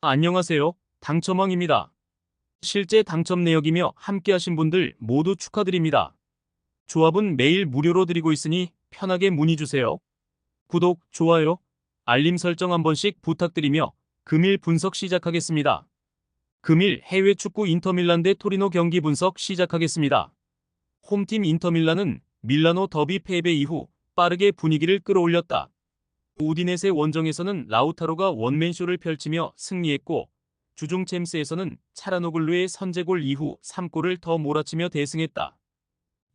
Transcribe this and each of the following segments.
안녕하세요. 당첨왕입니다. 실제 당첨 내역이며 함께하신 분들 모두 축하드립니다. 조합은 매일 무료로 드리고 있으니 편하게 문의주세요. 구독, 좋아요, 알림 설정 한 번씩 부탁드리며 금일 분석 시작하겠습니다. 금일 해외 축구 인터밀란 대 토리노 경기 분석 시작하겠습니다. 홈팀 인터밀란은 밀라노 더비 패배 이후 빠르게 분위기를 끌어올렸다. 우디네세 원정에서는 라우타로가 원맨쇼를 펼치며 승리했고, 주중 챔스에서는 차라노글루의 선제골 이후 3골을 더 몰아치며 대승했다.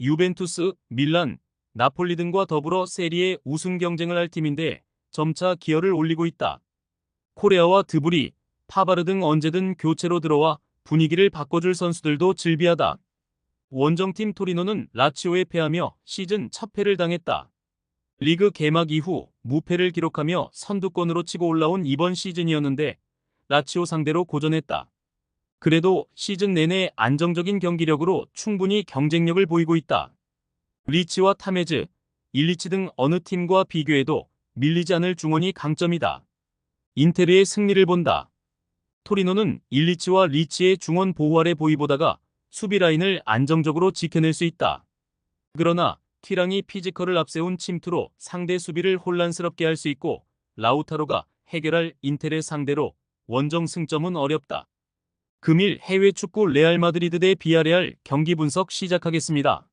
유벤투스, 밀란, 나폴리 등과 더불어 세리에 우승 경쟁을 할 팀인데 점차 기여를 올리고 있다. 코레아와 드브리, 파바르 등 언제든 교체로 들어와 분위기를 바꿔줄 선수들도 즐비하다. 원정팀 토리노는 라치오에 패하며 시즌 첫 패를 당했다. 리그 개막 이후 무패를 기록하며 선두권으로 치고 올라온 이번 시즌이었는데 라치오 상대로 고전했다. 그래도 시즌 내내 안정적인 경기력으로 충분히 경쟁력을 보이고 있다. 리치와 타메즈, 일리치 등 어느 팀과 비교해도 밀리지 않을 중원이 강점이다. 인테르의 승리를 본다. 토리노는 일리치와 리치의 중원 보호 아래 보이보다가 수비 라인을 안정적으로 지켜낼 수 있다. 그러나 티랑이 피지컬을 앞세운 침투로 상대 수비를 혼란스럽게 할 수 있고, 라우타로가 해결할 인텔의 상대로 원정 승점은 어렵다. 금일 해외 축구 레알 마드리드 대 비아레알 경기 분석 시작하겠습니다.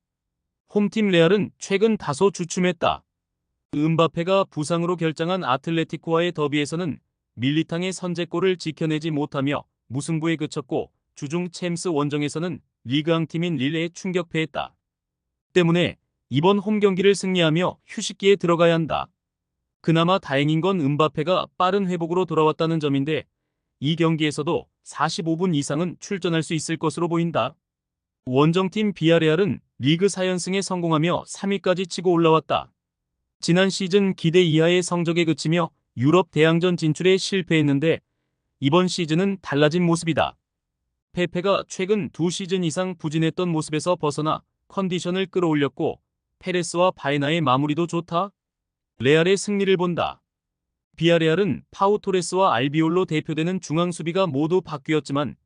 홈팀 레알은 최근 다소 주춤했다. 음바페가 부상으로 결장한 아틀레티코와의 더비에서는 밀리탕의 선제골을 지켜내지 못하며 무승부에 그쳤고, 주중 챔스 원정에서는 리그왕 팀인 릴레에 충격패했다. 때문에 이번 홈 경기를 승리하며 휴식기에 들어가야 한다. 그나마 다행인 건 음바페가 빠른 회복으로 돌아왔다는 점인데, 이 경기에서도 45분 이상은 출전할 수 있을 것으로 보인다. 원정팀 비아레알은 리그 4연승에 성공하며 3위까지 치고 올라왔다. 지난 시즌 기대 이하의 성적에 그치며 유럽 대항전 진출에 실패했는데 이번 시즌은 달라진 모습이다. 페페가 최근 2시즌 이상 부진했던 모습에서 벗어나 컨디션을 끌어올렸고, 페레스와 바에나의 마무리도 좋다. 레알의 승리를 본다. 비아레알은 파우 토레스와 알비올로 대표되는 중앙 수비가 모두 바뀌었지만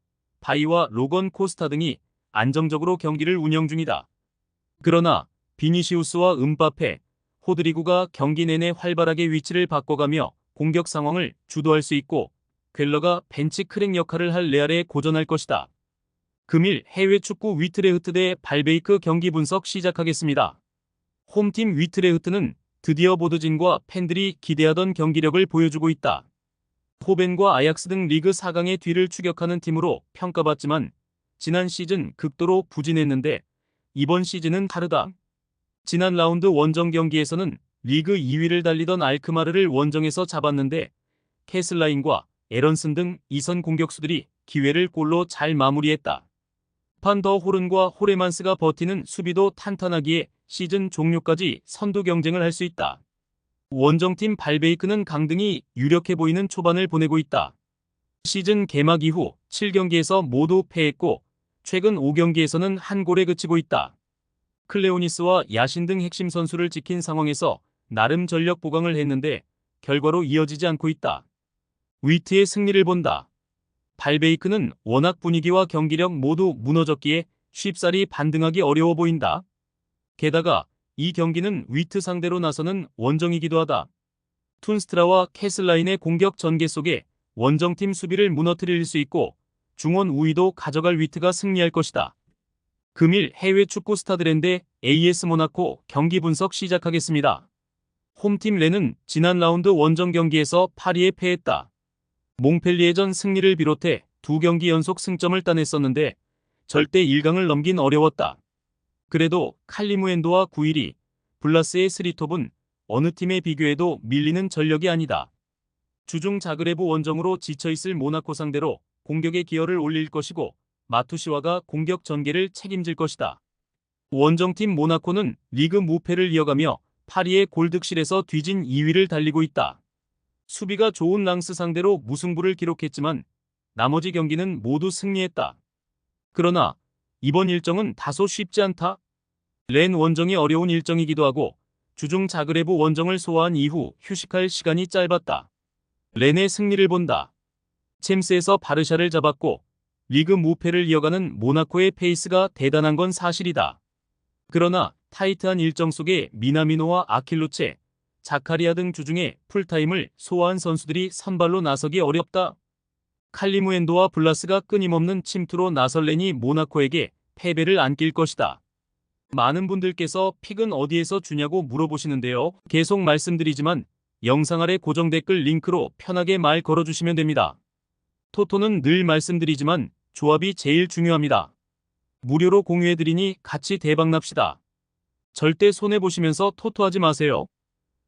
바이와 로건 코스타 등이 안정적으로 경기를 운영 중이다. 그러나 비니시우스와 음바페, 호드리구가 경기 내내 활발하게 위치를 바꿔가며 공격 상황을 주도할 수 있고, 궤러가 벤치 크랙 역할을 할 레알에 고전할 것이다. 금일 해외 축구 위트레흐트 대 발베이크 경기 분석 시작하겠습니다. 홈팀 위트레흐트는 드디어 보드진과 팬들이 기대하던 경기력을 보여주고 있다. 호벤과 아약스 등 리그 4강의 뒤를 추격하는 팀으로 평가받지만 지난 시즌 극도로 부진했는데 이번 시즌은 다르다. 지난 라운드 원정 경기에서는 리그 2위를 달리던 알크마르를 원정에서 잡았는데 캐슬라인과 에런슨 등 이선 공격수들이 기회를 골로 잘 마무리했다. 판더 호른과 호레만스가 버티는 수비도 탄탄하기에 시즌 종료까지 선두 경쟁을 할 수 있다. 원정팀 발베이크는 강등이 유력해 보이는 초반을 보내고 있다. 시즌 개막 이후 7경기에서 모두 패했고 최근 5경기에서는 한 골에 그치고 있다. 클레오니스와 야신 등 핵심 선수를 지킨 상황에서 나름 전력 보강을 했는데 결과로 이어지지 않고 있다. 위트의 승리를 본다. 발베이크는 워낙 분위기와 경기력 모두 무너졌기에 쉽사리 반등하기 어려워 보인다. 게다가 이 경기는 위트 상대로 나서는 원정이기도 하다. 툰스트라와 캐슬라인의 공격 전개 속에 원정팀 수비를 무너뜨릴 수 있고 중원 우위도 가져갈 위트가 승리할 것이다. 금일 해외 축구 스타드랜드 AS 모나코 경기 분석 시작하겠습니다. 홈팀 렌은 지난 라운드 원정 경기에서 파리에 패했다. 몽펠리에전 승리를 비롯해 2경기 연속 승점을 따냈었는데 절대 1강을 넘긴 어려웠다. 그래도 칼리무엔도와 구일이, 블라스의 스리톱은 어느 팀에 비교해도 밀리는 전력이 아니다. 주중 자그레브 원정으로 지쳐있을 모나코 상대로 공격의 기여를 올릴 것이고 마투시와가 공격 전개를 책임질 것이다. 원정팀 모나코는 리그 무패를 이어가며 파리의 골득실에서 뒤진 2위를 달리고 있다. 수비가 좋은 랑스 상대로 무승부를 기록했지만 나머지 경기는 모두 승리했다. 그러나 이번 일정은 다소 쉽지 않다. 렌 원정이 어려운 일정이기도 하고 주중 자그레브 원정을 소화한 이후 휴식할 시간이 짧았다. 렌의 승리를 본다. 챔스에서 바르샤를 잡았고 리그 무패를 이어가는 모나코의 페이스가 대단한 건 사실이다. 그러나 타이트한 일정 속에 미나미노와 아킬루체, 자카리아 등 주중에 풀타임을 소화한 선수들이 선발로 나서기 어렵다. 칼리무엔도와 블라스가 끊임없는 침투로 나설레니 모나코에게 패배를 안길 것이다. 많은 분들께서 픽은 어디에서 주냐고 물어보시는데요. 계속 말씀드리지만 영상 아래 고정 댓글 링크로 편하게 말 걸어주시면 됩니다. 토토는 늘 말씀드리지만 조합이 제일 중요합니다. 무료로 공유해드리니 같이 대박납시다. 절대 손해보시면서 토토하지 마세요.